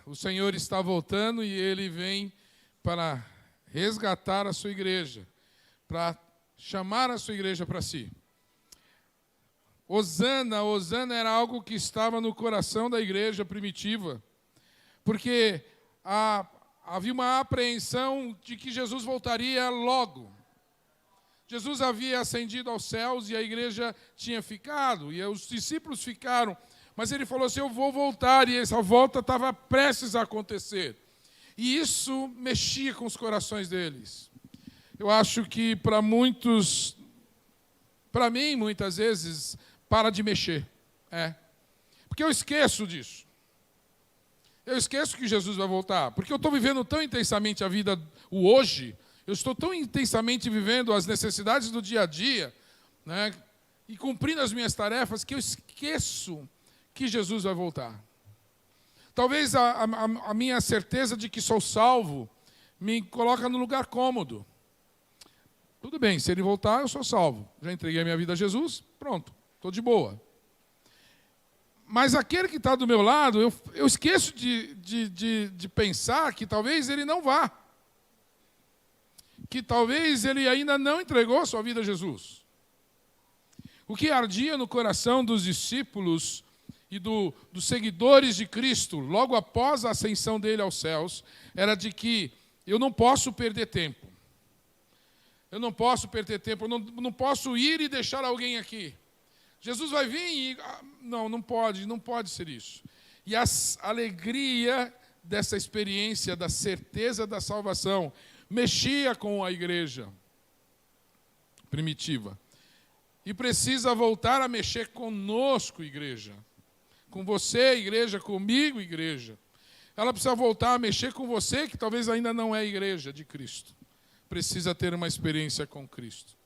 O Senhor está voltando e Ele vem para resgatar a sua igreja, para chamar a sua igreja para si. Hosana era algo que estava no coração da igreja primitiva, porque havia uma apreensão de que Jesus voltaria logo. Jesus havia ascendido aos céus e a igreja tinha ficado, e os discípulos ficaram, mas ele falou assim, eu vou voltar, e essa volta estava prestes a acontecer. E isso mexia com os corações deles. Eu acho que para muitos, para mim, muitas vezes, para de mexer. Porque eu esqueço disso. Eu esqueço que Jesus vai voltar, porque eu estou vivendo tão intensamente a vida, o hoje, eu estou tão intensamente vivendo as necessidades do dia a dia, né, e cumprindo as minhas tarefas, que eu esqueço que Jesus vai voltar. Talvez a minha certeza de que sou salvo me coloca no lugar cômodo. Tudo bem, se ele voltar, eu sou salvo. Já entreguei a minha vida a Jesus, pronto, estou de boa. Mas aquele que está do meu lado, eu esqueço de pensar que talvez ele não vá. Que talvez ele ainda não entregou sua vida a Jesus. O que ardia no coração dos discípulos e dos seguidores de Cristo, logo após a ascensão dele aos céus, era de que eu não posso perder tempo. Eu não posso perder tempo, eu não posso ir e deixar alguém aqui. Jesus vai vir e... Não pode ser isso. E a alegria dessa experiência, da certeza da salvação, mexia com a igreja primitiva. E precisa voltar a mexer conosco, igreja. Com você, igreja, comigo, igreja. Ela precisa voltar a mexer com você, que talvez ainda não é igreja de Cristo. Precisa ter uma experiência com Cristo.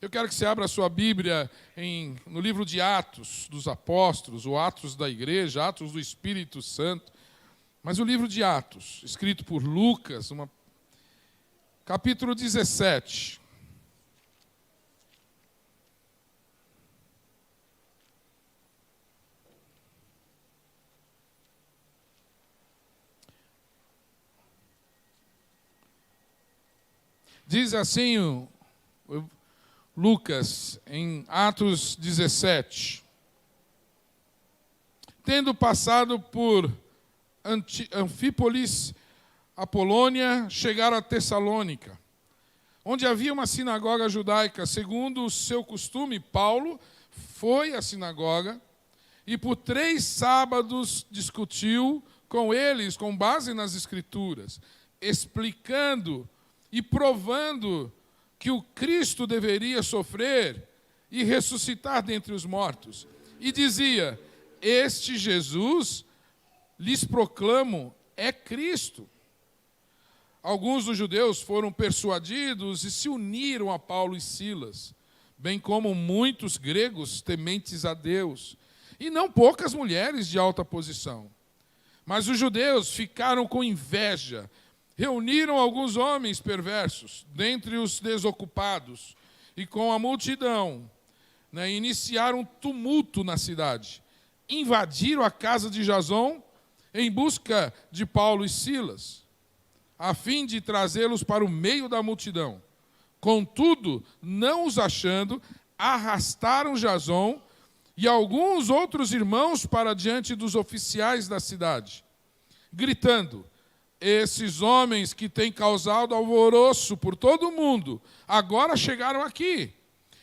Eu quero que você abra a sua Bíblia no livro de Atos dos Apóstolos, ou Atos da Igreja, Atos do Espírito Santo. Mas o livro de Atos, escrito por Lucas, capítulo 17. Diz assim Lucas, em Atos 17. Tendo passado por Anfípolis, Apolônia, chegaram a Tessalônica, onde havia uma sinagoga judaica. Segundo o seu costume, Paulo foi à sinagoga e por 3 sábados discutiu com eles, com base nas Escrituras, explicando e provando que o Cristo deveria sofrer e ressuscitar dentre os mortos. E dizia, este Jesus, lhes proclamo, é Cristo. Alguns dos judeus foram persuadidos e se uniram a Paulo e Silas, bem como muitos gregos tementes a Deus, e não poucas mulheres de alta posição. Mas os judeus ficaram com inveja, reuniram alguns homens perversos, dentre os desocupados, e com a multidão, iniciaram um tumulto na cidade. Invadiram a casa de Jasão em busca de Paulo e Silas, a fim de trazê-los para o meio da multidão. Contudo, não os achando, arrastaram Jasão e alguns outros irmãos para diante dos oficiais da cidade, gritando, esses homens que têm causado alvoroço por todo o mundo, agora chegaram aqui.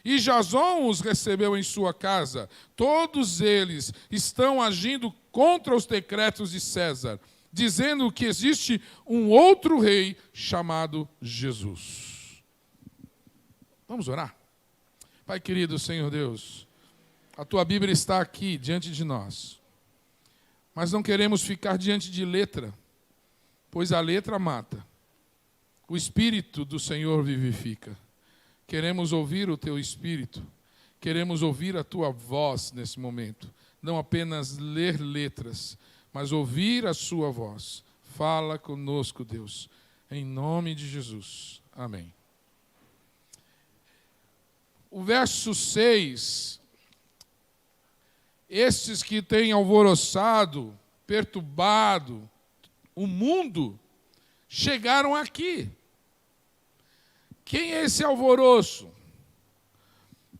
E Jasão os recebeu em sua casa. Todos eles estão agindo contra os decretos de César, dizendo que existe um outro rei chamado Jesus. Vamos orar? Pai querido, Senhor Deus, a Tua Bíblia está aqui diante de nós. Mas não queremos ficar diante de letra, pois a letra mata. O Espírito do Senhor vivifica. Queremos ouvir o Teu Espírito. Queremos ouvir a Tua voz nesse momento. Não apenas ler letras, mas ouvir a Sua voz. Fala conosco, Deus. Em nome de Jesus. Amém. O verso 6. Estes que têm alvoroçado perturbado, o mundo, chegaram aqui. Quem é esse alvoroço?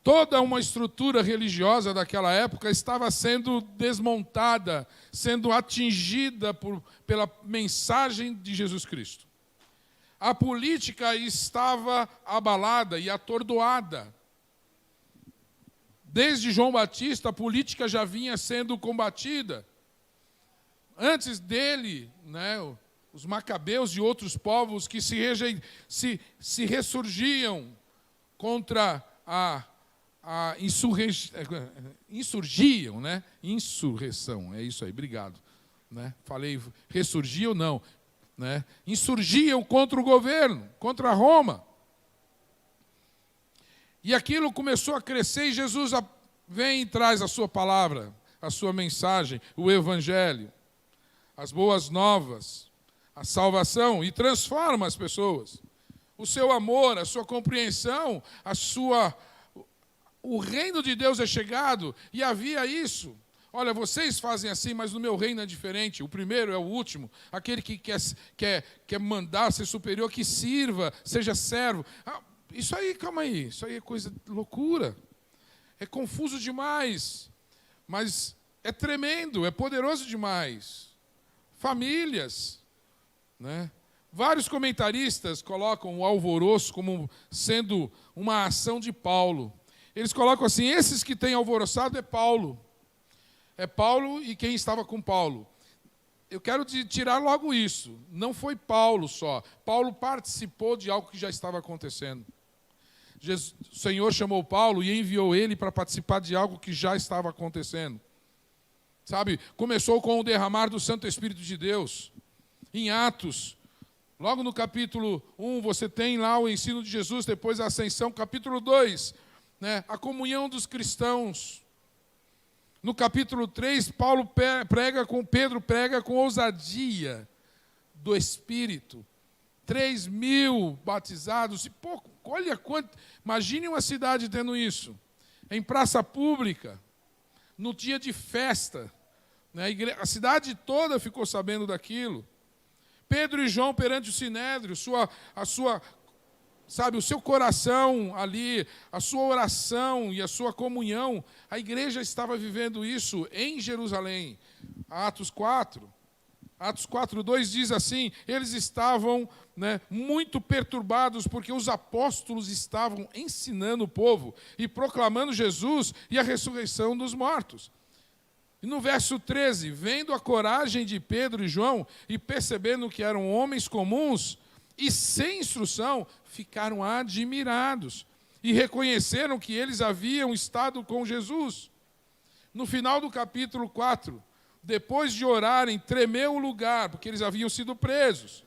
Toda uma estrutura religiosa daquela época estava sendo desmontada, sendo atingida pela mensagem de Jesus Cristo. A política estava abalada e atordoada. Desde João Batista, a política já vinha sendo combatida. Antes dele, os macabeus e outros povos que se ressurgiam contra insurgiam, insurreição, é isso aí, obrigado. Falei ressurgiam, não. Insurgiam contra o governo, contra Roma. E aquilo começou a crescer e Jesus vem e traz a sua palavra, a sua mensagem, o evangelho, as boas novas, a salvação, e transforma as pessoas. O seu amor, a sua compreensão, o reino de Deus é chegado, e havia isso. Olha, vocês fazem assim, mas no meu reino é diferente. O primeiro é o último. Aquele que quer mandar, ser superior, que sirva, seja servo. Isso aí, calma aí. Isso aí é coisa de loucura. É confuso demais. Mas é tremendo, é poderoso demais. Famílias. Vários comentaristas colocam o alvoroço como sendo uma ação de Paulo. Eles colocam assim, esses que têm alvoroçado é Paulo. É Paulo e quem estava com Paulo. Eu quero tirar logo isso. Não foi Paulo só. Paulo participou de algo que já estava acontecendo. O Senhor chamou Paulo e enviou ele para participar de algo que já estava acontecendo. Sabe, começou com o derramar do Santo Espírito de Deus. Em Atos, logo no capítulo 1, você tem lá o ensino de Jesus, depois a ascensão. Capítulo 2, a comunhão dos cristãos. No capítulo 3, Pedro prega com ousadia do Espírito. 3.000 batizados, e pouco, olha quanto, imagine uma cidade tendo isso, em praça pública, no dia de festa, a cidade toda ficou sabendo daquilo. Pedro e João perante o Sinédrio, o seu coração ali, a sua oração e a sua comunhão, a igreja estava vivendo isso em Jerusalém. Atos 4:2 diz assim, eles estavam muito perturbados porque os apóstolos estavam ensinando o povo e proclamando Jesus e a ressurreição dos mortos. E no verso 13, vendo a coragem de Pedro e João e percebendo que eram homens comuns e sem instrução, ficaram admirados e reconheceram que eles haviam estado com Jesus. No final do capítulo 4, depois de orarem, tremeu o lugar, porque eles haviam sido presos,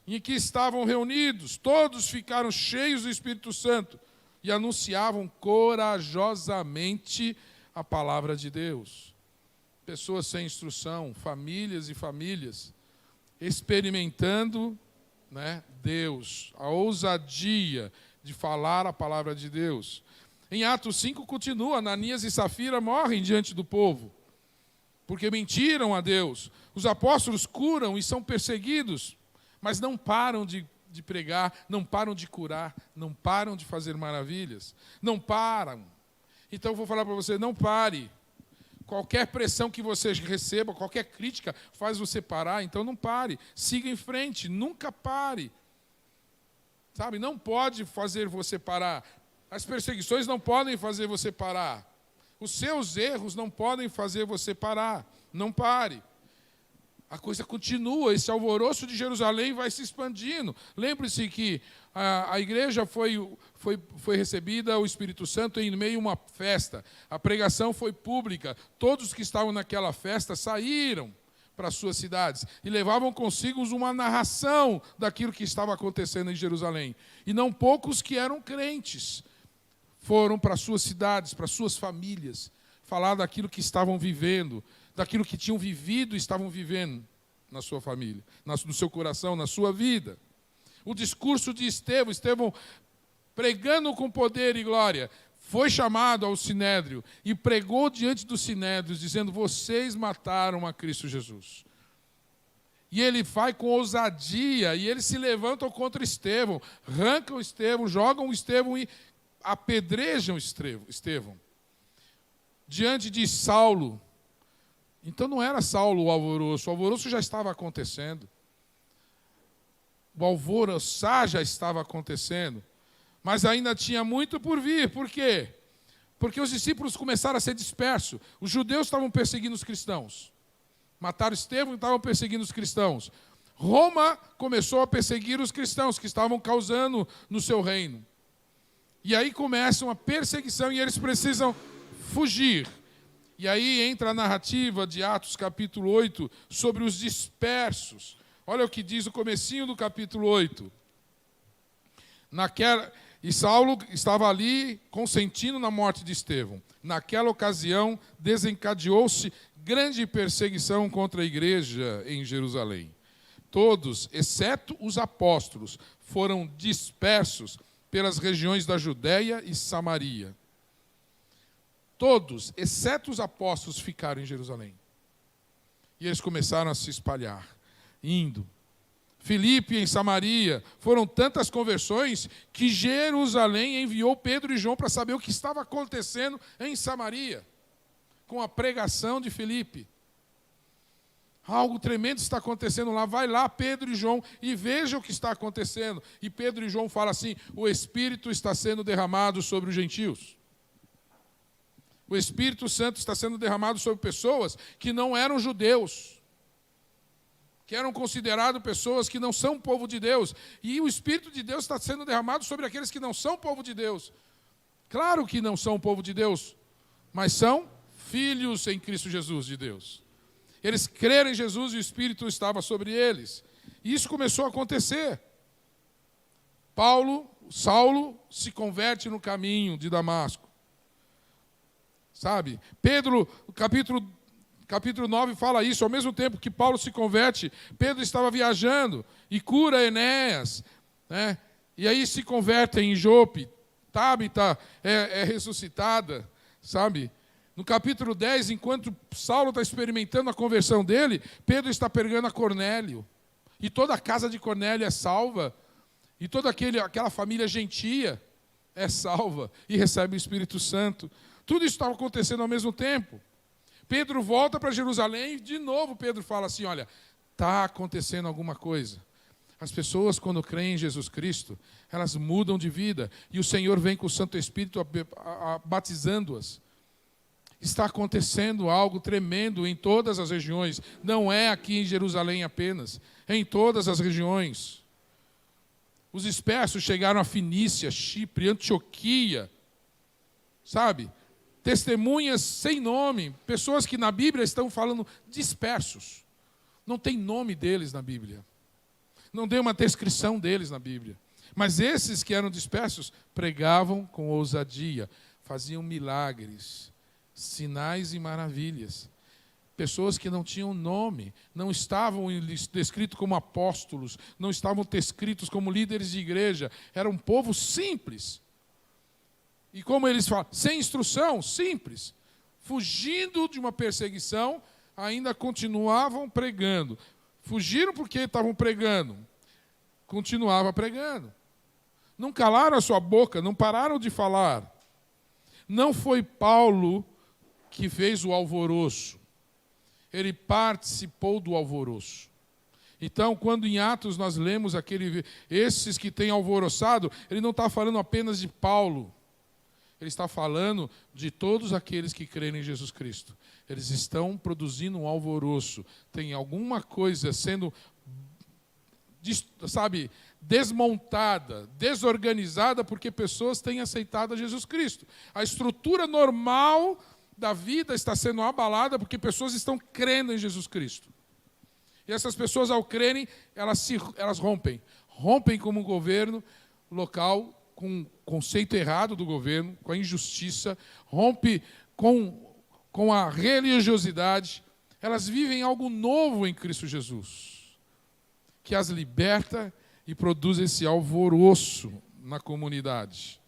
em que estavam reunidos. Todos ficaram cheios do Espírito Santo e anunciavam corajosamente a palavra de Deus. Pessoas sem instrução, famílias e famílias, experimentando Deus, a ousadia de falar a palavra de Deus. Em Atos 5 continua, Ananias e Safira morrem diante do povo, porque mentiram a Deus. Os apóstolos curam e são perseguidos, mas não param de pregar, não param de curar, não param de fazer maravilhas, não param. Então eu vou falar para você, não pare. Qualquer pressão que você receba, qualquer crítica faz você parar, então não pare. Siga em frente, nunca pare. Sabe, não pode fazer você parar. As perseguições não podem fazer você parar. Os seus erros não podem fazer você parar. Não pare. A coisa continua, esse alvoroço de Jerusalém vai se expandindo. Lembre-se que a igreja foi recebida o Espírito Santo em meio a uma festa. A pregação foi pública. Todos que estavam naquela festa saíram para as suas cidades e levavam consigo uma narração daquilo que estava acontecendo em Jerusalém. E não poucos que eram crentes foram para as suas cidades, para as suas famílias, falar daquilo que estavam vivendo, daquilo que tinham vivido e estavam vivendo na sua família, no seu coração, na sua vida. O discurso de Estevão pregando com poder e glória, foi chamado ao sinédrio e pregou diante dos sinédrios, dizendo: vocês mataram a Cristo Jesus. E ele vai com ousadia, e eles se levantam contra Estevão, arrancam Estevão, jogam Estevão e apedrejam Estevão. Diante de Saulo. Então não era Saulo o alvoroço já estava acontecendo. O alvoroçar já estava acontecendo. Mas ainda tinha muito por vir. Por quê? Porque os discípulos começaram a ser dispersos. Os judeus estavam perseguindo os cristãos. Mataram Estevão e estavam perseguindo os cristãos. Roma começou a perseguir os cristãos que estavam causando no seu reino. E aí começa uma perseguição e eles precisam fugir. E aí entra a narrativa de Atos capítulo 8 sobre os dispersos. Olha o que diz o comecinho do capítulo 8. E Saulo estava ali consentindo na morte de Estevão. Naquela ocasião, desencadeou-se grande perseguição contra a igreja em Jerusalém. Todos, exceto os apóstolos, foram dispersos pelas regiões da Judéia e Samaria. Todos, exceto os apóstolos, ficaram em Jerusalém. E eles começaram a se espalhar, indo. Filipe em Samaria, foram tantas conversões que Jerusalém enviou Pedro e João para saber o que estava acontecendo em Samaria, com a pregação de Filipe. Algo tremendo está acontecendo lá, vai lá Pedro e João e veja o que está acontecendo. E Pedro e João falam assim: o Espírito está sendo derramado sobre os gentios. O Espírito Santo está sendo derramado sobre pessoas que não eram judeus, que eram considerados pessoas que não são povo de Deus. E o Espírito de Deus está sendo derramado sobre aqueles que não são povo de Deus. Claro que não são povo de Deus, mas são filhos em Cristo Jesus de Deus. Eles creram em Jesus e o Espírito estava sobre eles. E isso começou a acontecer. Saulo se converte no caminho de Damasco. Sabe? Pedro, capítulo 9 fala isso. Ao mesmo tempo que Paulo se converte, Pedro estava viajando e cura Enéas, né? E aí se converte em Jope. Tábita é ressuscitada, sabe? No capítulo 10, enquanto Saulo está experimentando a conversão dele, Pedro está pregando a Cornélio. E toda a casa de Cornélio é salva. E toda aquela família gentia é salva e recebe o Espírito Santo. Tudo isso estava acontecendo ao mesmo tempo. Pedro volta para Jerusalém e de novo Pedro fala assim: olha, está acontecendo alguma coisa. As pessoas, quando creem em Jesus Cristo, elas mudam de vida. E o Senhor vem com o Santo Espírito batizando-as. Está acontecendo algo tremendo em todas as regiões. Não é aqui em Jerusalém apenas, é em todas as regiões. Os dispersos chegaram a Finícia, Chipre, Antioquia, sabe? Testemunhas sem nome, pessoas que na Bíblia estão falando dispersos. Não tem nome deles na Bíblia. Não tem uma descrição deles na Bíblia. Mas esses que eram dispersos pregavam com ousadia, faziam milagres, sinais e maravilhas. Pessoas que não tinham nome, não estavam descritos como apóstolos, não estavam descritos como líderes de igreja, era um povo simples. E como eles falam, sem instrução, simples, fugindo de uma perseguição, ainda continuavam pregando. Fugiram porque estavam pregando, continuavam pregando. Não calaram a sua boca, não pararam de falar. Não foi Paulo que fez o alvoroço, ele participou do alvoroço. Então, quando em Atos nós lemos esses que têm alvoroçado, ele não está falando apenas de Paulo, ele está falando de todos aqueles que creem em Jesus Cristo. Eles estão produzindo um alvoroço, tem alguma coisa sendo, sabe, desmontada, desorganizada, porque pessoas têm aceitado a Jesus Cristo. A estrutura normal da vida está sendo abalada porque pessoas estão crendo em Jesus Cristo. E essas pessoas, ao crerem, elas rompem como um governo local, com o conceito errado do governo, com a injustiça, rompe com a religiosidade. Elas vivem algo novo em Cristo Jesus, que as liberta e produz esse alvoroço na comunidade.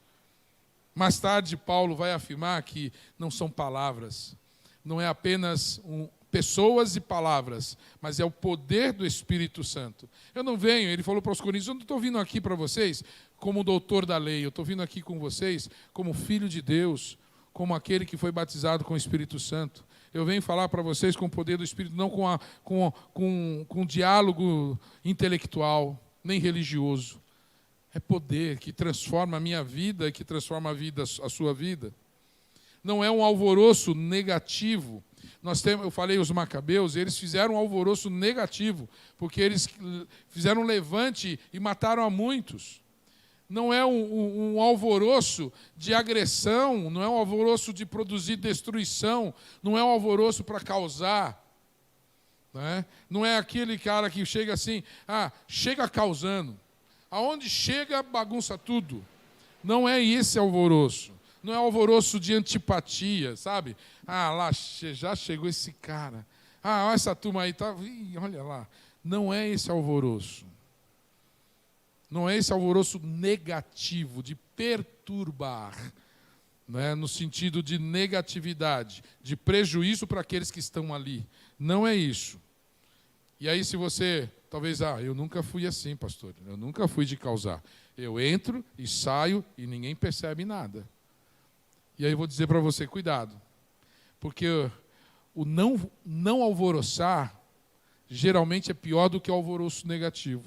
Mais tarde, Paulo vai afirmar que não são palavras, não é apenas pessoas e palavras, mas é o poder do Espírito Santo. Eu não venho, ele falou para os Coríntios, eu não estou vindo aqui para vocês como doutor da lei, eu estou vindo aqui com vocês como filho de Deus, como aquele que foi batizado com o Espírito Santo. Eu venho falar para vocês com o poder do Espírito, não com diálogo intelectual, nem religioso. É poder que transforma a minha vida e que transforma a sua vida. Não é um alvoroço negativo. Eu falei os macabeus, eles fizeram um alvoroço negativo, porque eles fizeram um levante e mataram a muitos. Não é um alvoroço de agressão, não é um alvoroço de produzir destruição, não é um alvoroço para causar. Não é aquele cara que chega assim, chega causando. Aonde chega, bagunça tudo. Não é esse alvoroço. Não é alvoroço de antipatia, sabe? Lá já chegou esse cara. Olha essa turma aí, tá. Olha lá. Não é esse alvoroço. Não é esse alvoroço negativo, de perturbar, no sentido de negatividade, de prejuízo para aqueles que estão ali. Não é isso. E aí, se você, talvez, eu nunca fui assim, pastor, eu nunca fui de causar. Eu entro e saio e ninguém percebe nada. E aí eu vou dizer para você, cuidado, porque o não alvoroçar geralmente é pior do que o alvoroço negativo.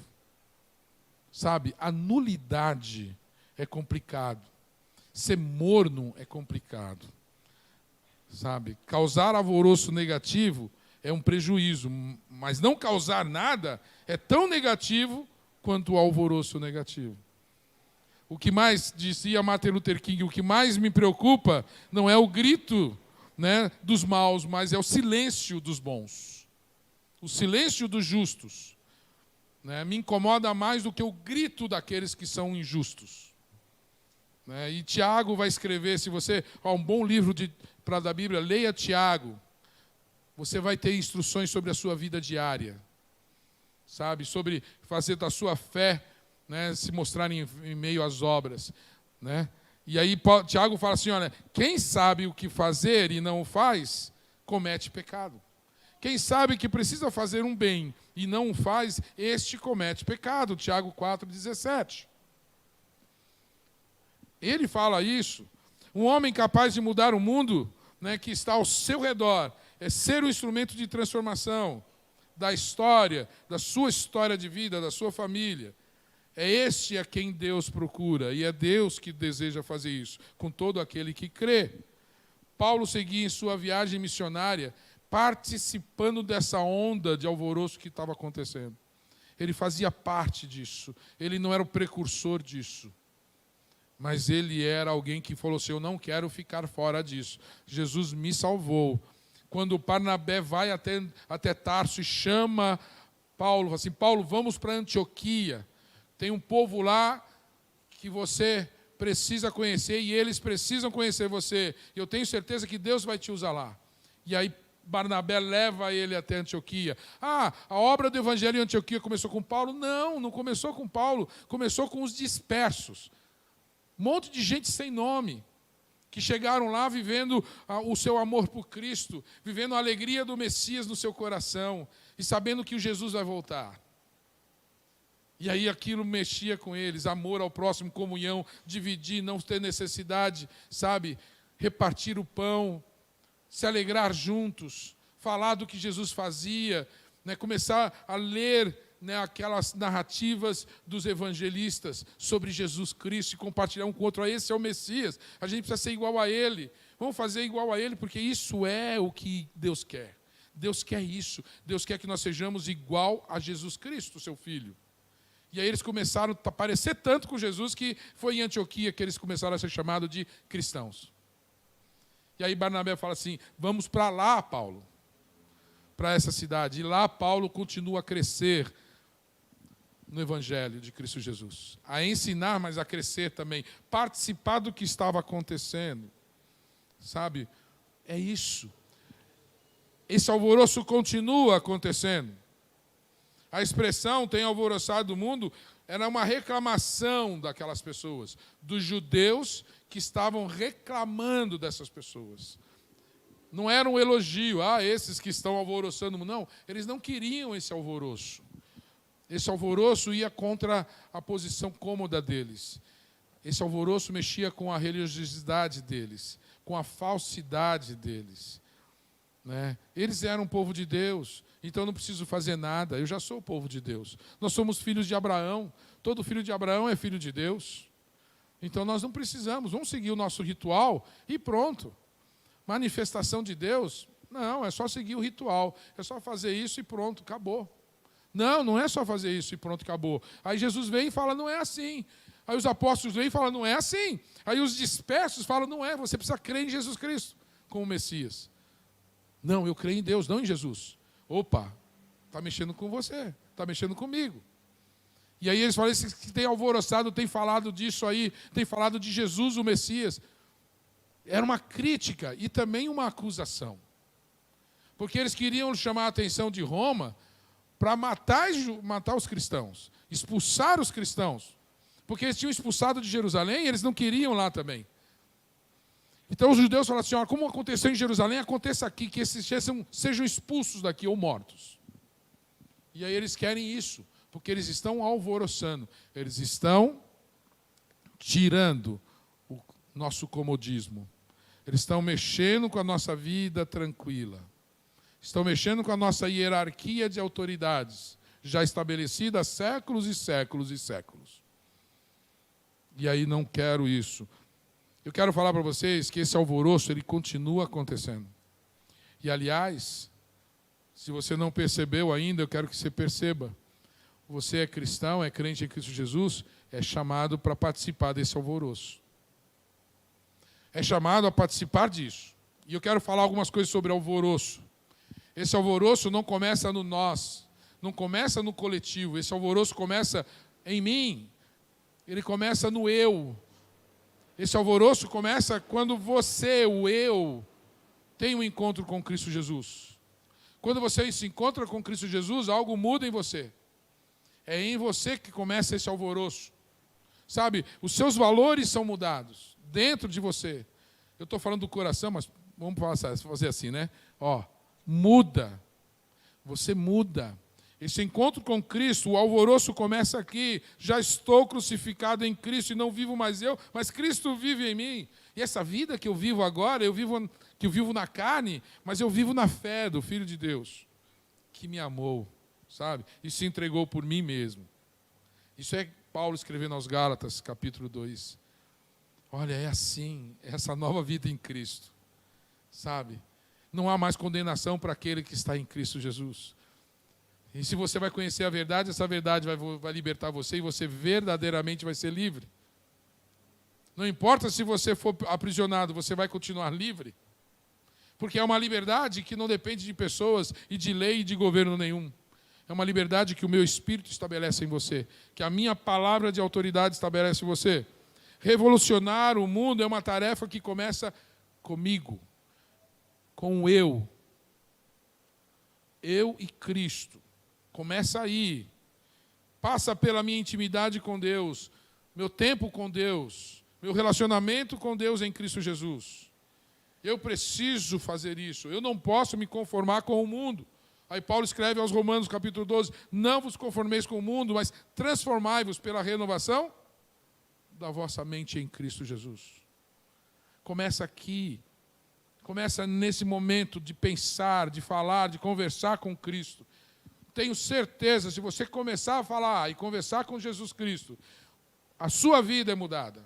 Sabe, a nulidade é complicado. Ser morno é complicado. Sabe, causar alvoroço negativo é um prejuízo, mas não causar nada é tão negativo quanto o alvoroço negativo. O que mais, dizia Martin Luther King, o que mais me preocupa não é o grito, dos maus, mas é o silêncio dos bons. O silêncio dos justos. Me incomoda mais do que o grito daqueles que são injustos. E Tiago vai escrever, se você... um bom livro da Bíblia, leia Tiago. Você vai ter instruções sobre a sua vida diária. Sabe? Sobre fazer da sua fé se mostrar em meio às obras. E aí Tiago fala assim, olha, quem sabe o que fazer e não o faz, comete pecado. Quem sabe que precisa fazer um bem e não o faz, este comete pecado. Tiago 4,17. Ele fala isso. Um homem capaz de mudar o mundo, que está ao seu redor, é ser um instrumento de transformação da história, da sua história de vida, da sua família. É este a quem Deus procura, e é Deus que deseja fazer isso, com todo aquele que crê. Paulo seguia em sua viagem missionária, participando dessa onda de alvoroço que estava acontecendo. Ele fazia parte disso, ele não era o precursor disso. Mas ele era alguém que falou assim, eu não quero ficar fora disso. Jesus me salvou. Quando Barnabé vai até Tarso e chama Paulo, fala assim, Paulo, vamos para Antioquia. Tem um povo lá que você precisa conhecer e eles precisam conhecer você. Eu tenho certeza que Deus vai te usar lá. E aí Barnabé leva ele até Antioquia. A obra do Evangelho em Antioquia começou com Paulo? Não, não começou com Paulo. Começou com os dispersos. Um monte de gente sem nome, que chegaram lá vivendo o seu amor por Cristo, vivendo a alegria do Messias no seu coração e sabendo que o Jesus vai voltar. E aí aquilo mexia com eles, amor ao próximo, comunhão, dividir, não ter necessidade, sabe? Repartir o pão, se alegrar juntos, falar do que Jesus fazia, começar a ler aquelas narrativas dos evangelistas sobre Jesus Cristo e compartilhar um com o outro. Esse é o Messias, a gente precisa ser igual a Ele. Vamos fazer igual a Ele, porque isso é o que Deus quer. Deus quer isso. Deus quer que nós sejamos igual a Jesus Cristo, seu Filho. E aí eles começaram a parecer tanto com Jesus que foi em Antioquia que eles começaram a ser chamados de cristãos. E aí Barnabé fala assim, vamos para lá, Paulo, para essa cidade. E lá Paulo continua a crescer no Evangelho de Cristo Jesus. A ensinar, mas a crescer também. Participar do que estava acontecendo. Sabe? É isso. Esse alvoroço continua acontecendo. A expressão tem alvoroçado o mundo era uma reclamação daquelas pessoas, dos judeus que estavam reclamando dessas pessoas. Não era um elogio, esses que estão alvoroçando. Não, eles não queriam esse alvoroço. Esse alvoroço ia contra a posição cômoda deles. Esse alvoroço mexia com a religiosidade deles, com a falsidade deles. Né? Eles eram o povo de Deus, então eu não preciso fazer nada, eu já sou o povo de Deus. Nós somos filhos de Abraão, todo filho de Abraão é filho de Deus. Então nós não precisamos, vamos seguir o nosso ritual e pronto. Manifestação de Deus? Não, é só seguir o ritual, é só fazer isso e pronto, acabou. Não, não é só fazer isso e pronto, acabou. Aí Jesus vem e fala, não é assim. Aí os apóstolos vêm e falam, não é assim. Aí os dispersos falam, não é, você precisa crer em Jesus Cristo como Messias. Não, eu creio em Deus, não em Jesus. Opa, está mexendo com você, está mexendo comigo. E aí eles falam, esses que tem alvoroçado, tem falado disso aí, tem falado de Jesus, o Messias. Era uma crítica e também uma acusação. Porque eles queriam chamar a atenção de Roma para matar os cristãos, expulsar os cristãos. Porque eles tinham expulsado de Jerusalém e eles não queriam lá também. Então os judeus falaram assim, como aconteceu em Jerusalém, aconteça aqui, que esses sejam expulsos daqui ou mortos. E aí eles querem isso, porque eles estão alvoroçando, eles estão tirando o nosso comodismo. Eles estão mexendo com a nossa vida tranquila. Estão mexendo com a nossa hierarquia de autoridades, já estabelecida há séculos e séculos e séculos. E aí não quero isso. Eu quero falar para vocês que esse alvoroço, ele continua acontecendo. E, aliás, se você não percebeu ainda, eu quero que você perceba. Você é cristão, é crente em Cristo Jesus, é chamado para participar desse alvoroço. É chamado a participar disso. E eu quero falar algumas coisas sobre alvoroço. Esse alvoroço não começa no nós, não começa no coletivo. Esse alvoroço começa em mim, ele começa no eu. Esse alvoroço começa quando você, o eu, tem um encontro com Cristo Jesus. Quando você se encontra com Cristo Jesus, algo muda em você. É em você que começa esse alvoroço. Sabe, os seus valores são mudados dentro de você. Eu estou falando do coração, mas vamos fazer assim, né? Muda. Você muda. Esse encontro com Cristo, o alvoroço começa aqui. Já estou crucificado em Cristo e não vivo mais eu, mas Cristo vive em mim. E essa vida que eu vivo agora, eu vivo na carne, mas eu vivo na fé do Filho de Deus, que me amou, sabe? E se entregou por mim mesmo. Isso é Paulo escrevendo aos Gálatas, capítulo 2. Olha, é assim, é essa nova vida em Cristo, sabe? Não há mais condenação para aquele que está em Cristo Jesus. E se você vai conhecer a verdade, essa verdade vai libertar você e você verdadeiramente vai ser livre. Não importa se você for aprisionado, você vai continuar livre. Porque é uma liberdade que não depende de pessoas e de lei e de governo nenhum. É uma liberdade que o meu Espírito estabelece em você, que a minha palavra de autoridade estabelece em você. Revolucionar o mundo é uma tarefa que começa comigo, com o eu. Eu e Cristo. Começa aí. Passa pela minha intimidade com Deus, meu tempo com Deus, meu relacionamento com Deus em Cristo Jesus. Eu preciso fazer isso. Eu não posso me conformar com o mundo. Aí Paulo escreve aos Romanos, capítulo 12, não vos conformeis com o mundo, mas transformai-vos pela renovação da vossa mente em Cristo Jesus. Começa aqui. Começa nesse momento de pensar, de falar, de conversar com Cristo. Tenho certeza, se você começar a falar e conversar com Jesus Cristo, a sua vida é mudada.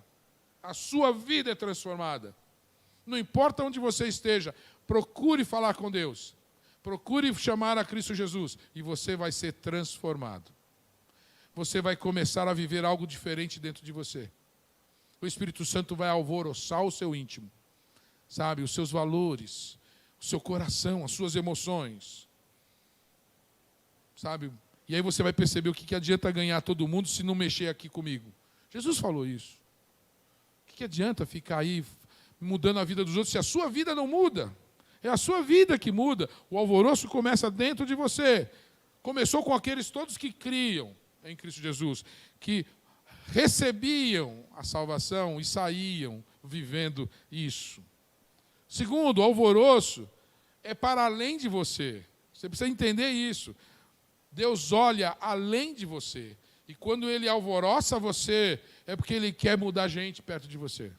A sua vida é transformada. Não importa onde você esteja, procure falar com Deus. Procure chamar a Cristo Jesus e você vai ser transformado. Você vai começar a viver algo diferente dentro de você. O Espírito Santo vai alvoroçar o seu íntimo, sabe, os seus valores, o seu coração, as suas emoções, sabe? E aí você vai perceber o que adianta ganhar todo mundo se não mexer aqui comigo. Jesus falou isso. O que adianta ficar aí mudando a vida dos outros se a sua vida não muda? É a sua vida que muda. O alvoroço começa dentro de você. Começou com aqueles todos que criam em Cristo Jesus, que recebiam a salvação e saíam vivendo isso. Segundo, o alvoroço é para além de você. Você precisa entender isso. Deus olha além de você. E quando Ele alvoroça você, é porque Ele quer mudar gente perto de você.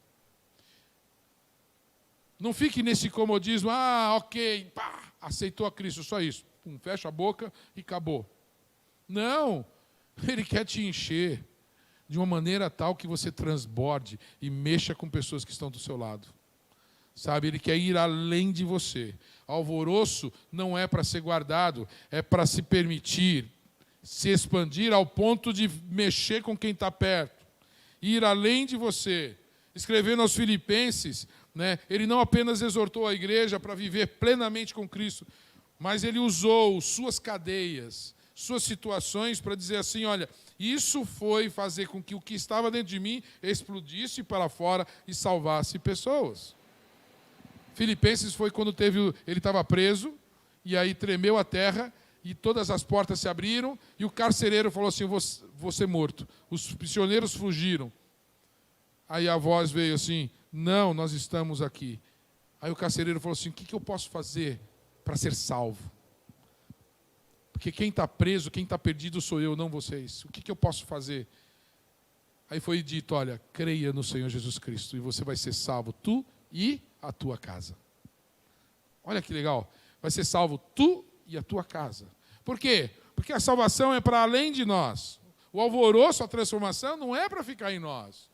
Não fique nesse comodismo, ok, pá, aceitou a Cristo, só isso. Pum, fecha a boca e acabou. Não, Ele quer te encher de uma maneira tal que você transborde e mexa com pessoas que estão do seu lado. Sabe, Ele quer ir além de você. Alvoroço não é para ser guardado, é para se permitir, se expandir ao ponto de mexer com quem está perto. Ir além de você. Escrevendo aos Filipenses, ele não apenas exortou a igreja para viver plenamente com Cristo, mas ele usou suas cadeias, suas situações para dizer assim, olha, isso foi fazer com que o que estava dentro de mim explodisse para fora e salvasse pessoas. Filipenses foi quando ele estava preso, e aí tremeu a terra, e todas as portas se abriram, e o carcereiro falou assim, vou ser morto. Os prisioneiros fugiram. Aí a voz veio assim, não, nós estamos aqui. Aí o carcereiro falou assim, o que eu posso fazer para ser salvo? Porque quem está preso, quem está perdido sou eu, não vocês. O que eu posso fazer? Aí foi dito, olha, creia no Senhor Jesus Cristo, e você vai ser salvo, tu e a tua casa. Olha que legal. Vai ser salvo tu e a tua casa. Por quê? Porque a salvação é para além de nós. O alvoroço, a transformação, não é para ficar em nós.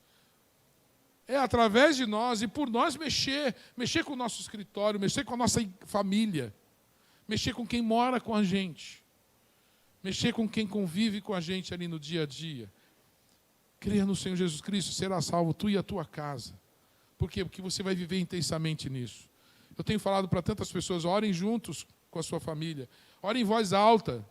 É através de nós e por nós mexer com o nosso escritório, mexer com a nossa família, mexer com quem mora com a gente, mexer com quem convive com a gente ali no dia a dia. Creia no Senhor Jesus Cristo, será salvo tu e a tua casa. Por quê? Porque você vai viver intensamente nisso. Eu tenho falado para tantas pessoas, orem juntos com a sua família. Orem em voz alta,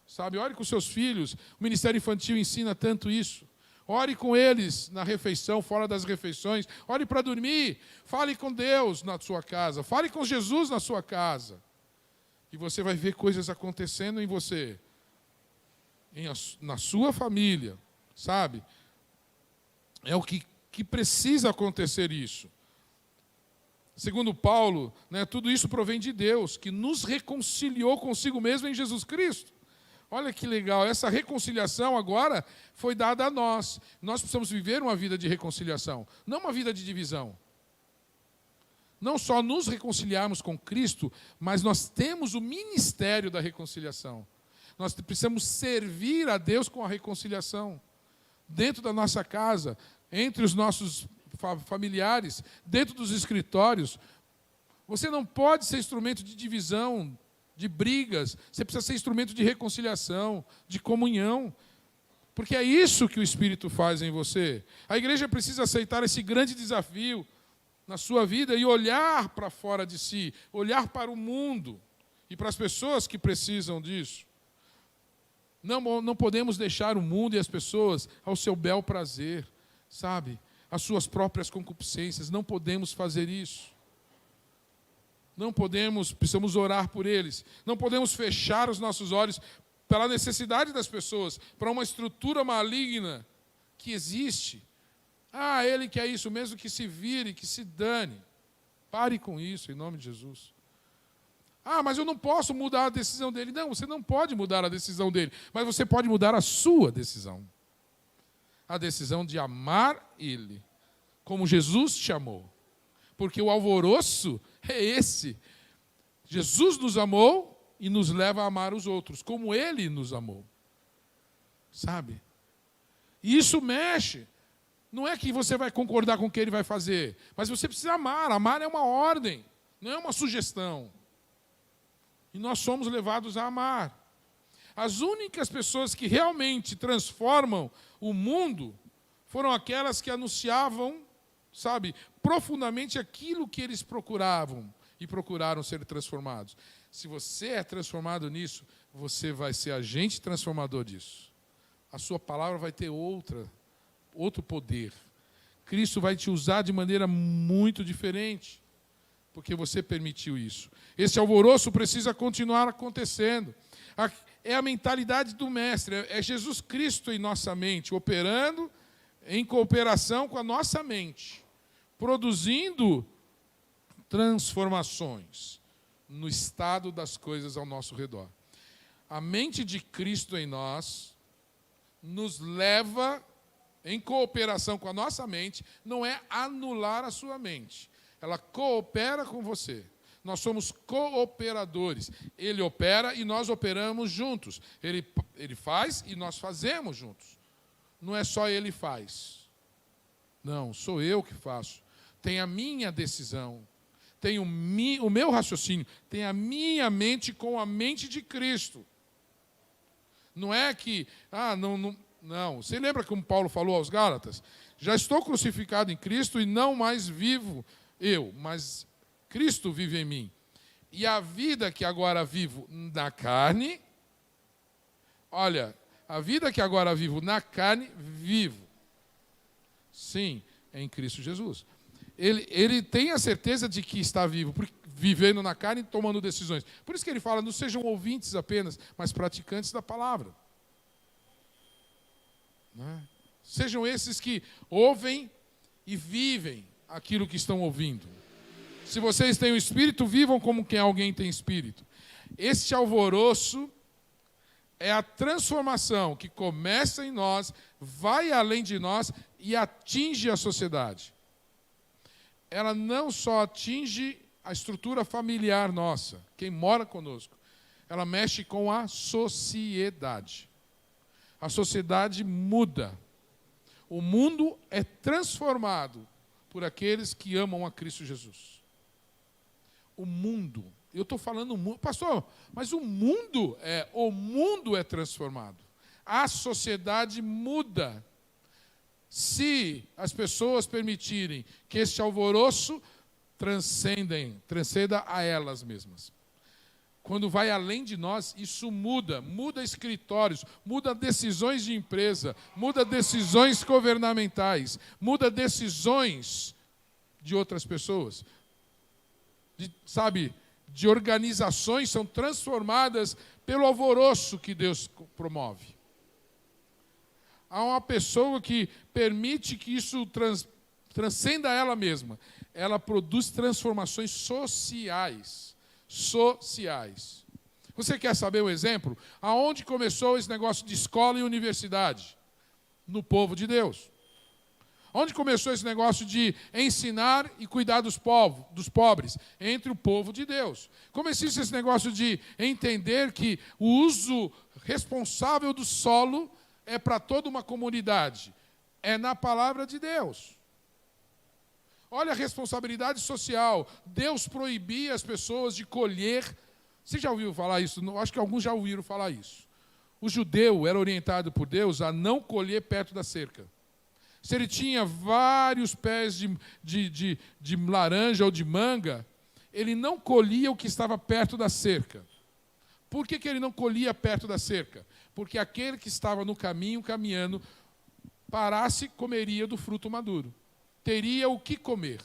sabe? Ore com seus filhos. O Ministério Infantil ensina tanto isso. Ore com eles na refeição, fora das refeições. Ore para dormir. Fale com Deus na sua casa. Fale com Jesus na sua casa. E você vai ver coisas acontecendo em você. Na sua família, sabe? É o que precisa acontecer isso. Segundo Paulo, tudo isso provém de Deus, que nos reconciliou consigo mesmo em Jesus Cristo. Olha que legal, essa reconciliação agora foi dada a nós. Nós precisamos viver uma vida de reconciliação, não uma vida de divisão. Não só nos reconciliarmos com Cristo, mas nós temos o ministério da reconciliação. Nós precisamos servir a Deus com a reconciliação. Dentro da nossa casa, entre os nossos familiares, dentro dos escritórios. Você não pode ser instrumento de divisão, de brigas. Você precisa ser instrumento de reconciliação, de comunhão. Porque é isso que o Espírito faz em você. A igreja precisa aceitar esse grande desafio na sua vida e olhar para fora de si, olhar para o mundo e para as pessoas que precisam disso. Não podemos deixar o mundo e as pessoas ao seu bel prazer, sabe? As suas próprias concupiscências. Não podemos fazer isso. Não podemos, precisamos orar por eles. Não podemos fechar os nossos olhos pela necessidade das pessoas, para uma estrutura maligna que existe. Ele quer isso mesmo, que se vire, que se dane. Pare com isso, em nome de Jesus. Mas eu não posso mudar a decisão dele. Não, você não pode mudar a decisão dele, mas você pode mudar a sua decisão. A decisão de amar ele, como Jesus te amou. Porque o alvoroço é esse. Jesus nos amou e nos leva a amar os outros, como ele nos amou. Sabe? E isso mexe. Não é que você vai concordar com o que ele vai fazer, mas você precisa amar. Amar é uma ordem, não é uma sugestão. E nós somos levados a amar. As únicas pessoas que realmente transformam o mundo foram aquelas que anunciavam, sabe, profundamente aquilo que eles procuravam e procuraram ser transformados. Se você é transformado nisso, você vai ser agente transformador disso. A sua palavra vai ter outro poder. Cristo vai te usar de maneira muito diferente, porque você permitiu isso. Esse alvoroço precisa continuar acontecendo. É a mentalidade do Mestre, é Jesus Cristo em nossa mente, operando em cooperação com a nossa mente. produzindo transformações no estado das coisas ao nosso redor. A mente de Cristo em nós nos leva, em cooperação com a nossa mente, não é anular a sua mente. Ela coopera com você. Nós somos cooperadores. Ele opera e nós operamos juntos. Ele faz e nós fazemos juntos. Não é só ele faz. Não, sou eu que faço. Tem a minha decisão. Tem o meu raciocínio. Tem a minha mente com a mente de Cristo. Não é que... Não. Você lembra como Paulo falou aos Gálatas? Já estou crucificado em Cristo e não mais vivo eu, mas Cristo vive em mim. E a vida que agora vivo na carne, olha, a vida que agora vivo na carne, vivo. Sim, em Cristo Jesus. Ele tem a certeza de que está vivo, vivendo na carne e tomando decisões. Por isso que ele fala, não sejam ouvintes apenas, mas praticantes da palavra. Não é? Sejam esses que ouvem e vivem aquilo que estão ouvindo. Se vocês têm o Espírito, vivam como quem alguém tem Espírito. Este alvoroço é a transformação que começa em nós, vai além de nós e atinge a sociedade. Ela não só atinge a estrutura familiar nossa, quem mora conosco, ela mexe com a sociedade. A sociedade muda. O mundo é transformado por aqueles que amam a Cristo Jesus. O mundo, eu estou falando mundo, pastor, mas o mundo é transformado. A sociedade muda. Se as pessoas permitirem que este alvoroço transcenda a elas mesmas. Quando vai além de nós, isso muda escritórios, muda decisões de empresa, muda decisões governamentais, muda decisões de outras pessoas. De organizações são transformadas pelo alvoroço que Deus promove. Há uma pessoa que permite que isso transcenda ela mesma. Ela produz transformações sociais. Você quer saber um exemplo? Aonde começou esse negócio de escola e universidade? No povo de Deus. Onde começou esse negócio de ensinar e cuidar dos pobres? Entre o povo de Deus. Começou esse negócio de entender que o uso responsável do solo é para toda uma comunidade. É na palavra de Deus. Olha a responsabilidade social. Deus proibia as pessoas de colher. Você já ouviu falar isso? Acho que alguns já ouviram falar isso. O judeu era orientado por Deus a não colher perto da cerca. Se ele tinha vários pés de laranja ou de manga, ele não colhia o que estava perto da cerca. Por que ele não colhia perto da cerca? Porque aquele que estava no caminho, caminhando, parasse, comeria do fruto maduro. Teria o que comer.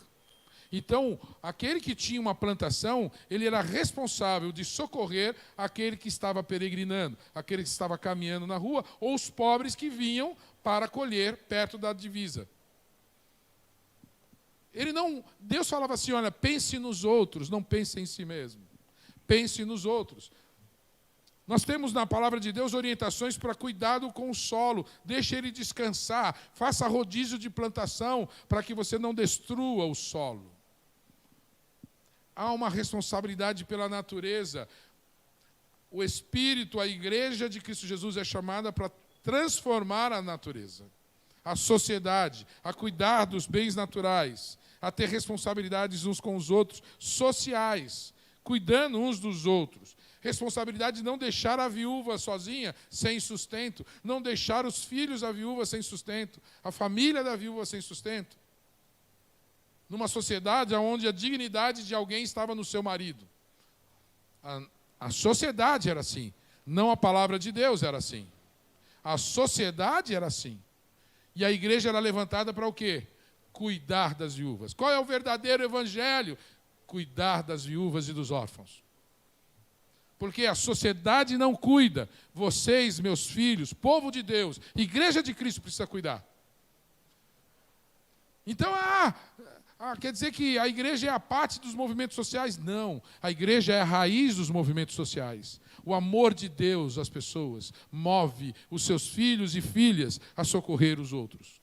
Então, aquele que tinha uma plantação, ele era responsável de socorrer aquele que estava peregrinando, aquele que estava caminhando na rua, ou os pobres que vinham para colher perto da divisa. Deus falava assim, olha, pense nos outros, não pense em si mesmo. Pense nos outros. Nós temos na palavra de Deus orientações para cuidado com o solo, deixe ele descansar, faça rodízio de plantação para que você não destrua o solo. Há uma responsabilidade pela natureza. O Espírito, a igreja de Cristo Jesus é chamada para transformar a natureza, a sociedade, a cuidar dos bens naturais, a ter responsabilidades uns com os outros, sociais, cuidando uns dos outros. Responsabilidade de não deixar a viúva sozinha, sem sustento, não deixar os filhos da viúva sem sustento, a família da viúva sem sustento. Numa sociedade onde a dignidade de alguém estava no seu marido. A sociedade era assim, não a palavra de Deus era assim. A sociedade era assim. E a igreja era levantada para o quê? Cuidar das viúvas. Qual é o verdadeiro evangelho? Cuidar das viúvas e dos órfãos. Porque a sociedade não cuida. Vocês, meus filhos, povo de Deus, igreja de Cristo precisa cuidar. Então, quer dizer que a igreja é a parte dos movimentos sociais? Não. A igreja é a raiz dos movimentos sociais. O amor de Deus às pessoas move os seus filhos e filhas a socorrer os outros.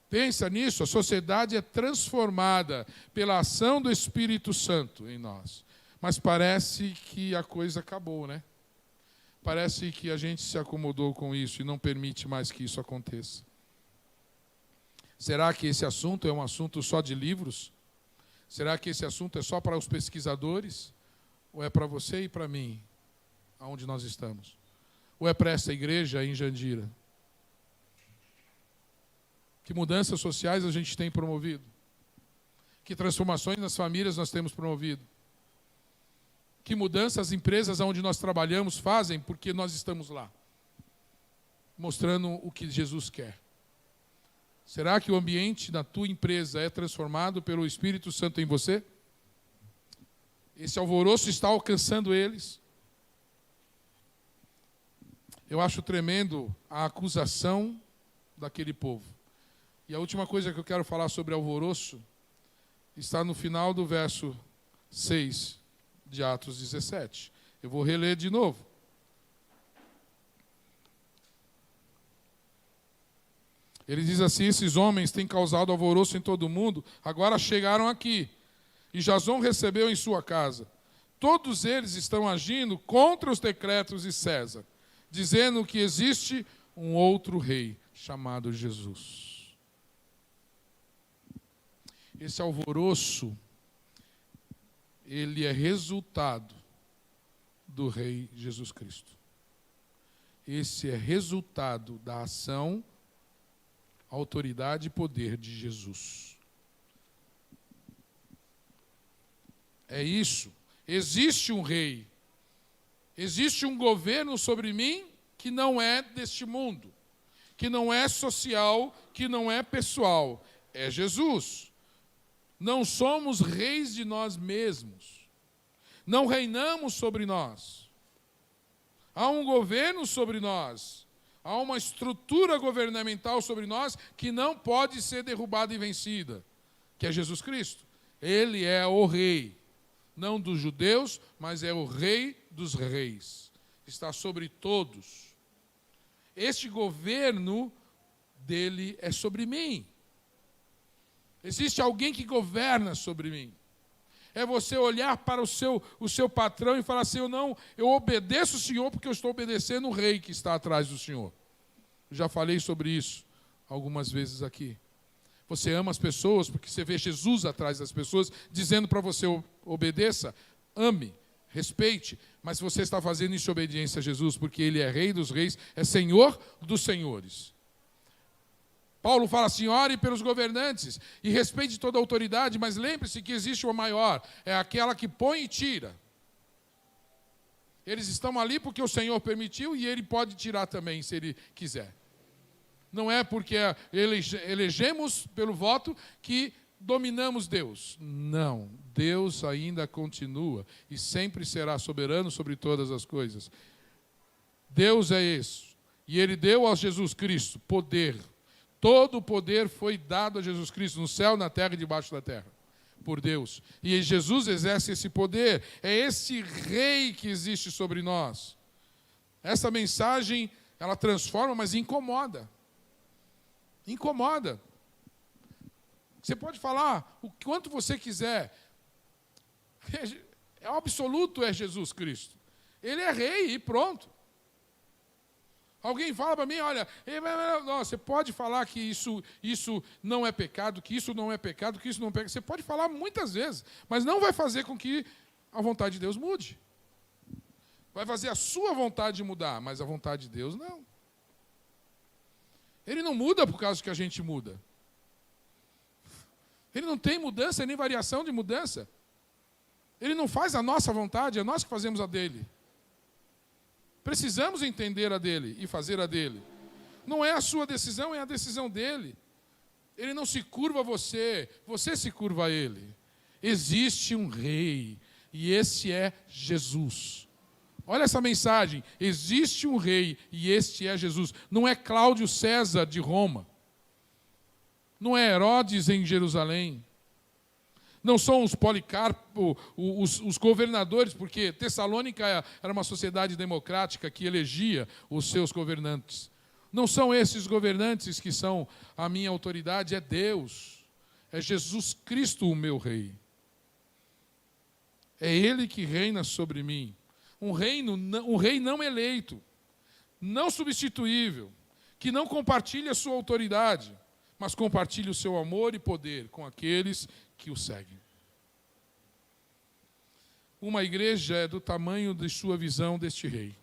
Pensa nisso, a sociedade é transformada pela ação do Espírito Santo em nós. Mas parece que a coisa acabou, né? Parece que a gente se acomodou com isso e não permite mais que isso aconteça. Será que esse assunto é um assunto só de livros? Será que esse assunto é só para os pesquisadores? Ou é para você e para mim, aonde nós estamos? Ou é para essa igreja em Jandira? Que mudanças sociais a gente tem promovido? Que transformações nas famílias nós temos promovido? Que mudanças as empresas onde nós trabalhamos fazem porque nós estamos lá? Mostrando o que Jesus quer. Será que o ambiente da tua empresa é transformado pelo Espírito Santo em você? Esse alvoroço está alcançando eles? Eu acho tremendo a acusação daquele povo. E a última coisa que eu quero falar sobre alvoroço está no final do verso 6 de Atos 17. Eu vou reler de novo. Ele diz assim: esses homens têm causado alvoroço em todo o mundo, agora chegaram aqui, e Jasão recebeu em sua casa. Todos eles estão agindo contra os decretos de César, dizendo que existe um outro rei, chamado Jesus. Esse alvoroço, ele é resultado do rei Jesus Cristo. Esse é resultado da ação, autoridade e poder de Jesus. É isso. Existe um rei. Existe um governo sobre mim que não é deste mundo, que não é social, que não é pessoal. É Jesus. Não somos reis de nós mesmos. Não reinamos sobre nós. Há um governo sobre nós. Há uma estrutura governamental sobre nós que não pode ser derrubada e vencida, que é Jesus Cristo. Ele é o rei, não dos judeus, mas é o rei dos reis. Está sobre todos. Este governo dele é sobre mim. Existe alguém que governa sobre mim. É você olhar para o seu patrão e falar assim: eu obedeço o Senhor porque eu estou obedecendo o rei que está atrás do Senhor. Eu já falei sobre isso algumas vezes aqui. Você ama as pessoas porque você vê Jesus atrás das pessoas, dizendo para você: obedeça, ame, respeite. Mas você está fazendo isso em obediência a Jesus, porque Ele é Rei dos reis, é Senhor dos senhores. Paulo fala assim: ore pelos governantes e respeite toda a autoridade, mas lembre-se que existe uma maior, é aquela que põe e tira. Eles estão ali porque o Senhor permitiu e Ele pode tirar também, se Ele quiser. Não é porque elegemos pelo voto que dominamos Deus. Não, Deus ainda continua e sempre será soberano sobre todas as coisas. Deus é esse. E Ele deu a Jesus Cristo poder. Todo o poder foi dado a Jesus Cristo, no céu, na terra e debaixo da terra, por Deus. E Jesus exerce esse poder. É esse rei que existe sobre nós. Essa mensagem, ela transforma, mas incomoda. Incomoda. Você pode falar o quanto você quiser. É o absoluto, é Jesus Cristo. Ele é rei e pronto. Alguém fala para mim: olha, não, você pode falar que isso não é pecado, que isso não é pecado, que isso não é pecado. Você pode falar muitas vezes, mas não vai fazer com que a vontade de Deus mude. Vai fazer a sua vontade mudar, mas a vontade de Deus não. Ele não muda por causa que a gente muda. Ele não tem mudança nem variação de mudança. Ele não faz a nossa vontade, é nós que fazemos a dele. Precisamos entender a dele e fazer a dele. Não é a sua decisão, é a decisão dele. Ele não se curva a você, você se curva a ele. Existe um rei, e esse é Jesus. Olha essa mensagem: existe um rei, e este é Jesus. Não é Cláudio César de Roma. Não é Herodes em Jerusalém. Não são os Policarpo, os governadores, porque Tessalônica era uma sociedade democrática que elegia os seus governantes. Não são esses governantes que são a minha autoridade, é Deus. É Jesus Cristo o meu rei. É Ele que reina sobre mim. Um rei não eleito, não substituível, que não compartilha a sua autoridade, mas compartilha o seu amor e poder com aqueles que o seguem. Uma igreja é do tamanho de sua visão deste rei.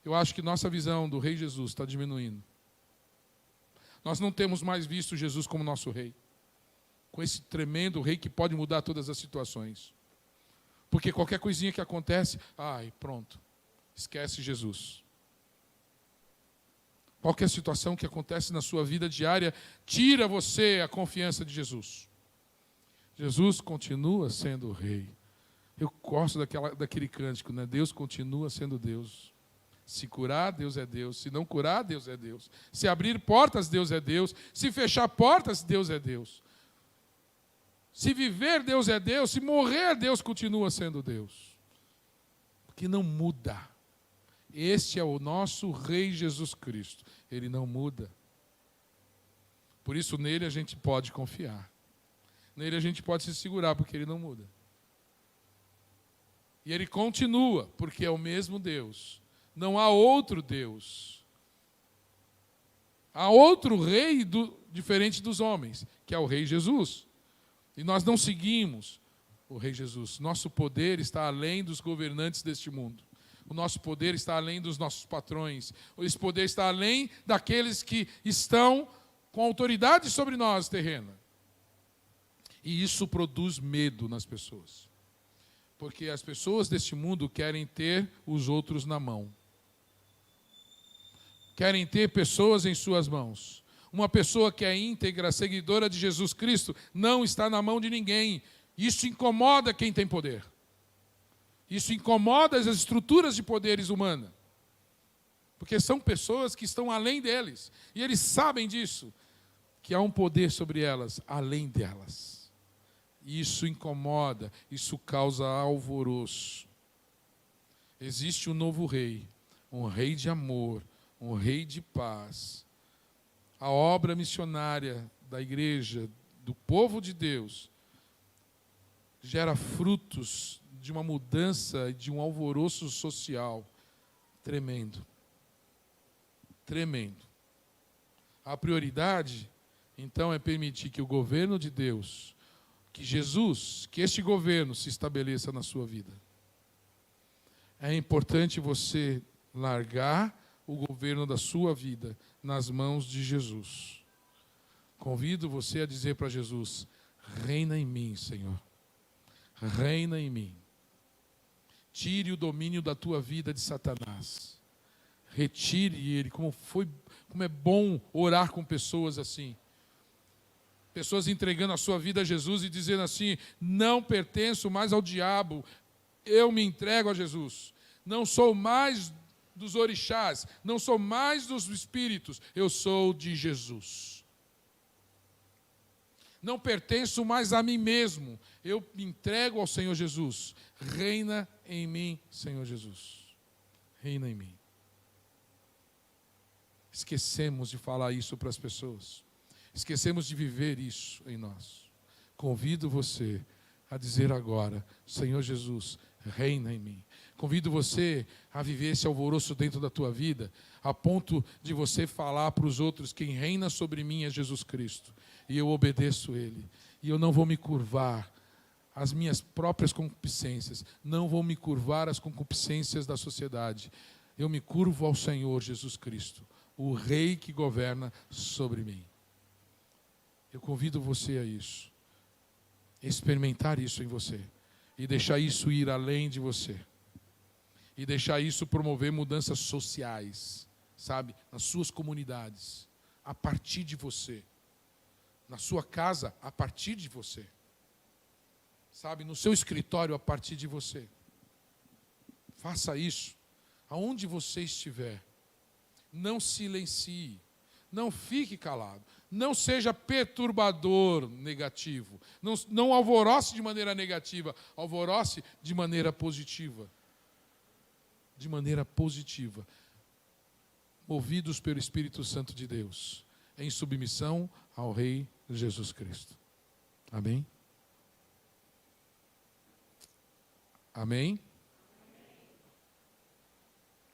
Eu acho que nossa visão do rei Jesus está diminuindo. Nós não temos mais visto Jesus como nosso rei, com esse tremendo rei que pode mudar todas as situações. Porque qualquer coisinha que acontece, pronto, esquece Jesus. Qualquer situação que acontece na sua vida diária, tira você a confiança de Jesus. Jesus continua sendo o rei. Eu gosto daquele cântico, né? Deus continua sendo Deus. Se curar, Deus é Deus. Se não curar, Deus é Deus. Se abrir portas, Deus é Deus. Se fechar portas, Deus é Deus. Se viver, Deus é Deus. Se morrer, Deus continua sendo Deus. Porque não muda. Este é o nosso Rei Jesus Cristo. Ele não muda. Por isso, nele a gente pode confiar. Nele a gente pode se segurar, porque ele não muda. E ele continua, porque é o mesmo Deus. Não há outro Deus. Há outro rei diferente dos homens, que é o Rei Jesus. E nós não seguimos o Rei Jesus. Nosso poder está além dos governantes deste mundo. O nosso poder está além dos nossos patrões. Esse poder está além daqueles que estão com autoridade sobre nós, terrena. E isso produz medo nas pessoas. Porque as pessoas deste mundo querem ter os outros na mão. Querem ter pessoas em suas mãos. Uma pessoa que é íntegra, seguidora de Jesus Cristo, não está na mão de ninguém. Isso incomoda quem tem poder. Isso incomoda as estruturas de poderes humanas. Porque são pessoas que estão além deles. E eles sabem disso. Que há um poder sobre elas, além delas. Isso incomoda, isso causa alvoroço. Existe um novo rei, um rei de amor, um rei de paz. A obra missionária da igreja, do povo de Deus, gera frutos de uma mudança, de um alvoroço social tremendo. Tremendo. A prioridade, então, é permitir que o governo de Deus, que Jesus, que este governo se estabeleça na sua vida. É importante você largar o governo da sua vida nas mãos de Jesus. Convido você a dizer para Jesus: reina em mim, Senhor. Reina em mim. Tire o domínio da tua vida de Satanás. Retire ele. Como é bom orar com pessoas assim. Pessoas entregando a sua vida a Jesus e dizendo assim: não pertenço mais ao diabo, eu me entrego a Jesus. Não sou mais dos orixás, não sou mais dos espíritos, eu sou de Jesus. Não pertenço mais a mim mesmo, eu me entrego ao Senhor Jesus. Reina em mim, Senhor Jesus. Reina em mim. Esquecemos de falar isso para as pessoas. Esquecemos de viver isso em nós. Convido você a dizer agora: Senhor Jesus, reina em mim. Convido você a viver esse alvoroço dentro da tua vida, a ponto de você falar para os outros: quem reina sobre mim é Jesus Cristo, e eu obedeço Ele, e eu não vou me curvar às minhas próprias concupiscências, não vou me curvar às concupiscências da sociedade, eu me curvo ao Senhor Jesus Cristo, o Rei que governa sobre mim. Eu convido você a isso, experimentar isso em você, e deixar isso ir além de você, e deixar isso promover mudanças sociais, sabe, nas suas comunidades, a partir de você, na sua casa, a partir de você, sabe, no seu escritório, a partir de você. Faça isso, aonde você estiver. Não silencie, não fique calado. Não seja perturbador negativo. Não alvoroce de maneira negativa. Alvoroce de maneira positiva. De maneira positiva. Movidos pelo Espírito Santo de Deus. Em submissão ao Rei Jesus Cristo. Amém? Amém?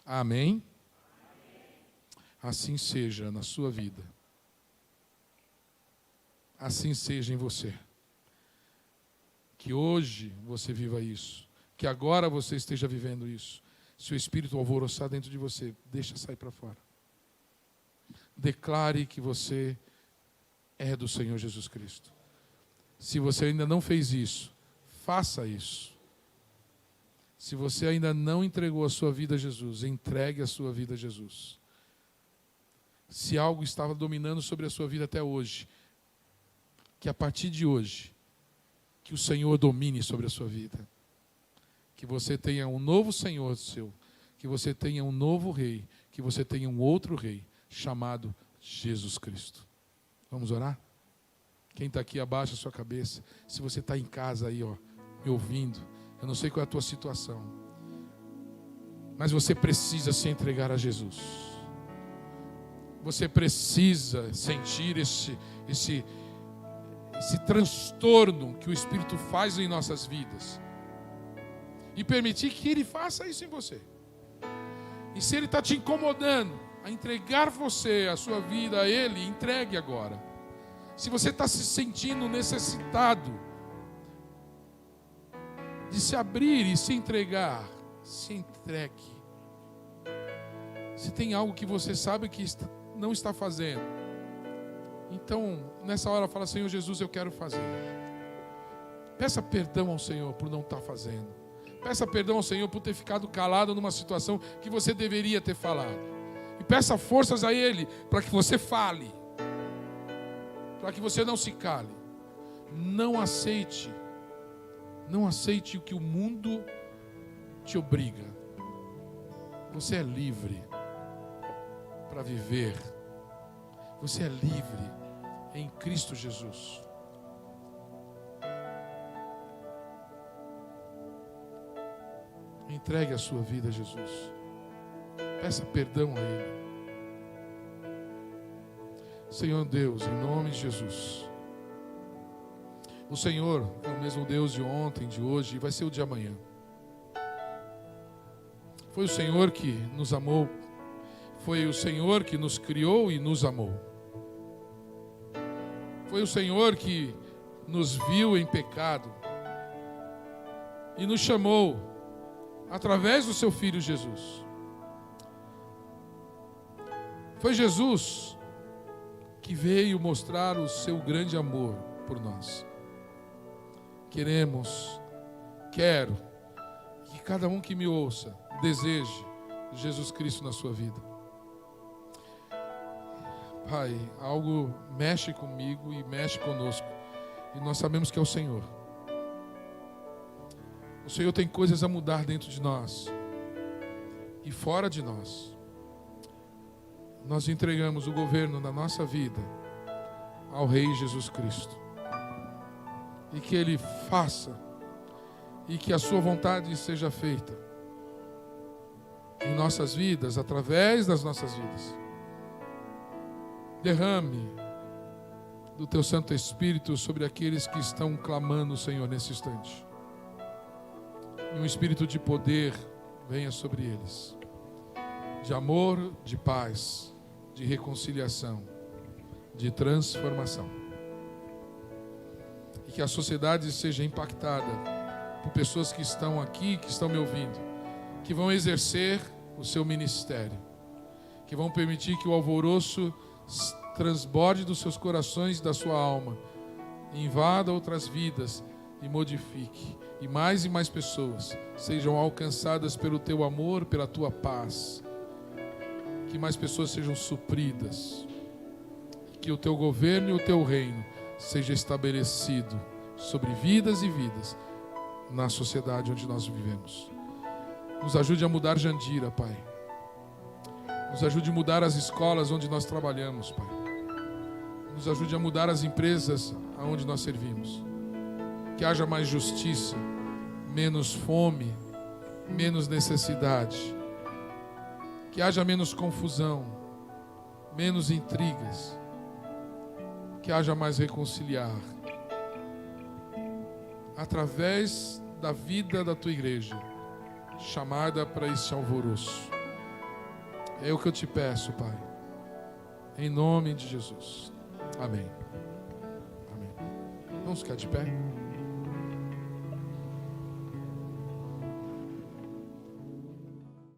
Amém? Assim seja na sua vida. Assim seja em você. Que hoje você viva isso. Que agora você esteja vivendo isso. Se o Espírito alvoroçar dentro de você, deixa sair para fora. Declare que você é do Senhor Jesus Cristo. Se você ainda não fez isso, faça isso. Se você ainda não entregou a sua vida a Jesus, entregue a sua vida a Jesus. Se algo estava dominando sobre a sua vida até hoje, que a partir de hoje, que o Senhor domine sobre a sua vida. Que você tenha um novo Senhor seu. Que você tenha um novo Rei. Que você tenha um outro Rei, chamado Jesus Cristo. Vamos orar? Quem está aqui, abaixa a sua cabeça. Se você está em casa aí, me ouvindo, eu não sei qual é a tua situação, mas você precisa se entregar a Jesus. Você precisa sentir esse transtorno que o Espírito faz em nossas vidas e permitir que Ele faça isso em você. E se Ele está te incomodando a entregar você, a sua vida a Ele, entregue agora. Se você está se sentindo necessitado de se abrir e se entregar, se entregue. Se tem algo que você sabe que não está fazendo, então nessa hora fala: Senhor Jesus, eu quero fazer. Peça perdão ao Senhor por não estar fazendo. Peça perdão ao Senhor por ter ficado calado numa situação que você deveria ter falado. E peça forças a Ele para que você fale, para que você não se cale. Não aceite o que o mundo te obriga. Você é livre para viver. Você é livre em Cristo Jesus. Entregue a sua vida a Jesus. Peça perdão a Ele. Senhor Deus, em nome de Jesus. O Senhor é o mesmo Deus de ontem, de hoje e vai ser o de amanhã. Foi o Senhor que nos amou. Foi o Senhor que nos criou e nos amou. Foi o Senhor que nos viu em pecado e nos chamou através do seu Filho Jesus. Foi Jesus que veio mostrar o seu grande amor por nós. Quero que cada um que me ouça deseje Jesus Cristo na sua vida. Pai, algo mexe comigo e mexe conosco, e nós sabemos que é o Senhor. O Senhor tem coisas a mudar dentro de nós e fora de nós. Nós entregamos o governo da nossa vida ao Rei Jesus Cristo. E que Ele faça, e que a sua vontade seja feita em nossas vidas, através das nossas vidas. Derrame do Teu Santo Espírito sobre aqueles que estão clamando, Senhor, nesse instante. E um espírito de poder venha sobre eles, de amor, de paz, de reconciliação, de transformação. E que a sociedade seja impactada por pessoas que estão aqui, que estão me ouvindo, que vão exercer o seu ministério, que vão permitir que o alvoroço transborde dos seus corações e da sua alma, invada outras vidas e modifique, e mais pessoas sejam alcançadas pelo teu amor, pela tua paz, que mais pessoas sejam supridas, que o teu governo e o teu reino seja estabelecido sobre vidas e vidas na sociedade onde nós vivemos. Nos ajude a mudar Jandira, Pai. Nos ajude a mudar as escolas onde nós trabalhamos, Pai. Nos ajude a mudar as empresas aonde nós servimos. Que haja mais justiça, menos fome, menos necessidade. Que haja menos confusão, menos intrigas. Que haja mais reconciliar. Através da vida da tua igreja, chamada para esse alvoroço. É o que eu te peço, Pai. Em nome de Jesus. Amém. Amém. Vamos ficar de pé.